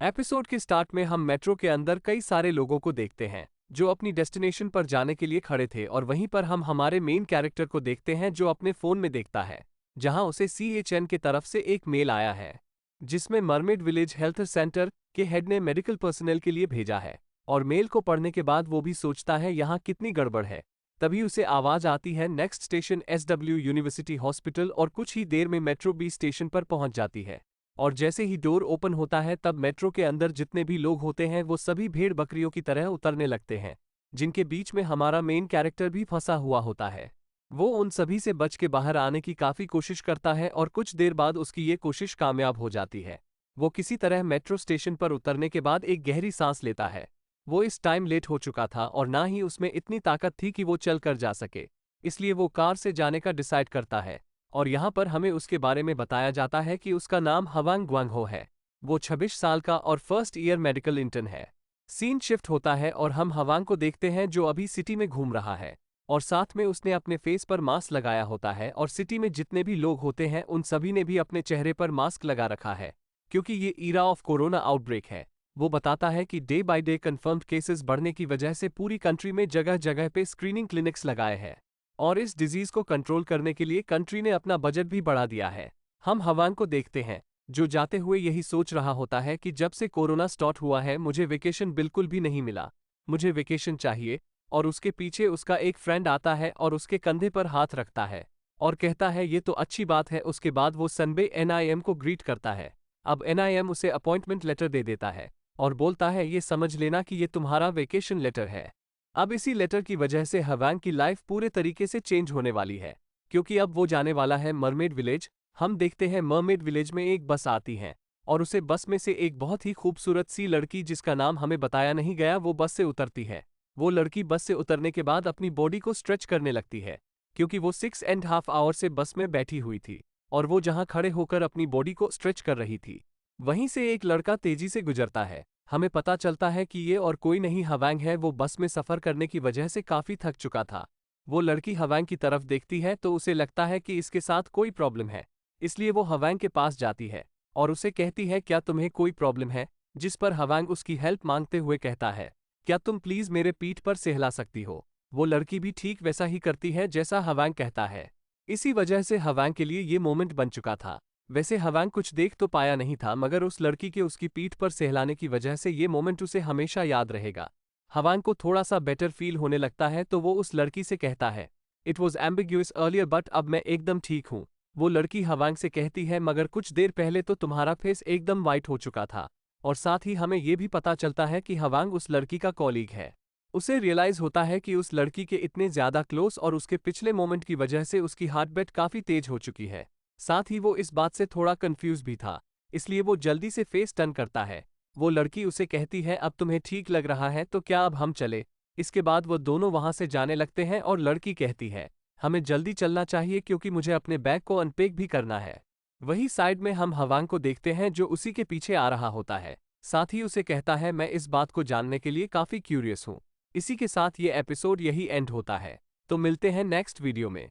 Episode के start में हम मेट्रो के अंदर कई सारे लोगों को देखते हैं जो अपनी डेस्टिनेशन पर जाने के लिए खड़े थे और वहीं पर हम हमारे मेन कैरेक्टर को देखते हैं जो अपने फोन में देखता है जहां उसे CHN के तरफ से एक मेल आया है जिसमें मरमेड विलेज हेल्थ सेंटर के हेड ने मेडिकल पर्सनल के लिए भेजा है। और मेल को पढ़ने के बाद वो भी सोचता है यहाँ कितनी गड़बड़ है। तभी उसे आवाज आती है next station SW university hospital और कुछ ही देर में मेट्रो B स्टेशन पर पहुंच जाती है। और जैसे ही डोर ओपन होता है तब मेट्रो के अंदर जितने भी लोग होते हैं वो सभी भेड़ बकरियों की तरह उतरने लगते हैं जिनके बीच में हमारा मेन कैरेक्टर भी फंसा हुआ होता है। वो उन सभी से बच के बाहर आने की काफी कोशिश करता है और कुछ देर बाद उसकी ये कोशिश कामयाब हो जाती है। वो किसी तरह मेट्रो स्टेशन पर उतरने के बाद एक गहरी सांस लेता है। वो इस टाइम लेट हो चुका था और ना ही उसमें इतनी ताकत थी कि वो चल कर जा सके, इसलिए वो कार से जाने का डिसाइड करता है। और यहाँ पर हमें उसके बारे में बताया जाता है कि उसका नाम हवांग ग्वांगहो है। वो 26 साल का और फर्स्ट ईयर मेडिकल इंटर्न है। सीन शिफ्ट होता है और हम हवांग को देखते हैं जो अभी सिटी में घूम रहा है और साथ में उसने अपने फेस पर मास्क लगाया होता है और सिटी में जितने भी लोग होते हैं उन सभी ने भी अपने चेहरे पर मास्क लगा रखा है क्योंकि ये ईरा ऑफ कोरोना आउटब्रेक है। वो बताता है कि day by day confirmed cases बढ़ने की वजह से पूरी कंट्री में जगह जगह पे स्क्रीनिंग क्लिनिक्स लगाए हैं और इस डिजीज को कंट्रोल करने के लिए कंट्री ने अपना बजट भी बढ़ा दिया है। हम हवांग को देखते हैं जो जाते हुए यही सोच रहा होता है कि जब से कोरोना स्टार्ट हुआ है मुझे वेकेशन बिल्कुल भी नहीं मिला, मुझे वेकेशन चाहिए। और उसके पीछे उसका एक फ्रेंड आता है और उसके कंधे पर हाथ रखता है और कहता है ये तो अच्छी बात है। उसके बाद वो सनबे NIM को ग्रीट करता है। अब NIM उसे अपॉइंटमेंट लेटर दे देता है और बोलता है ये समझ लेना कि ये तुम्हारा वेकेशन लेटर है। अब इसी लेटर की वजह से हवांग की लाइफ पूरे तरीके से चेंज होने वाली है क्योंकि अब वो जाने वाला है मरमेड विलेज। हम देखते हैं मरमेड विलेज में एक बस आती है और उसे बस में से एक बहुत ही खूबसूरत सी लड़की जिसका नाम हमें बताया नहीं गया वो बस से उतरती है। वो लड़की बस से उतरने के बाद अपनी बॉडी को स्ट्रेच करने लगती है क्योंकि वो 6.5 आवर से बस में बैठी हुई थी और वो जहां खड़े होकर अपनी बॉडी को स्ट्रेच कर रही थी वहीं से एक लड़का तेजी से गुजरता है। हमें पता चलता है कि ये और कोई नहीं हवांग है। वो बस में सफर करने की वजह से काफी थक चुका था। वो लड़की हवांग की तरफ देखती है तो उसे लगता है कि इसके साथ कोई प्रॉब्लम है, इसलिए वो हवांग के पास जाती है और उसे कहती है क्या तुम्हें कोई प्रॉब्लम है, जिस पर हवांग उसकी हेल्प मांगते हुए कहता है क्या तुम प्लीज मेरे पीठ पर सहला सकती हो। वो लड़की भी ठीक वैसा ही करती है जैसा हवांग कहता है। इसी वजह से हवांग के लिए ये मोमेंट बन चुका था। वैसे हवांग कुछ देख तो पाया नहीं था मगर उस लड़की के उसकी पीठ पर सहलाने की वजह से ये मोमेंट उसे हमेशा याद रहेगा। हवांग को थोड़ा सा बेटर फील होने लगता है तो वो उस लड़की से कहता है it was ambiguous earlier but अब मैं एकदम ठीक हूँ। वो लड़की हवांग से कहती है मगर कुछ देर पहले तो तुम्हारा फेस एकदम वाइट हो चुका था। और साथ ही हमें ये भी पता चलता है कि हवांग उस लड़की का कॉलीग है। उसे रियलाइज होता है कि उस लड़की के इतने ज्यादा क्लोज और उसके पिछले मोमेंट की वजह से उसकी हार्ट बीट काफी तेज हो चुकी है। साथ ही वो इस बात से थोड़ा कंफ्यूज भी था, इसलिए वो जल्दी से फेस टर्न करता है। वो लड़की उसे कहती है अब तुम्हें ठीक लग रहा है तो क्या अब हम चले। इसके बाद वो दोनों वहां से जाने लगते हैं और लड़की कहती है हमें जल्दी चलना चाहिए क्योंकि मुझे अपने बैग को अनपेक भी करना है। वही साइड में हम हवांग को देखते हैं जो उसी के पीछे आ रहा होता है। साथ ही उसे कहता है मैं इस बात को जानने के लिए काफी क्यूरियस हूँ। इसी के साथ ये एपिसोड यही एंड होता है। तो मिलते हैं नेक्स्ट वीडियो में।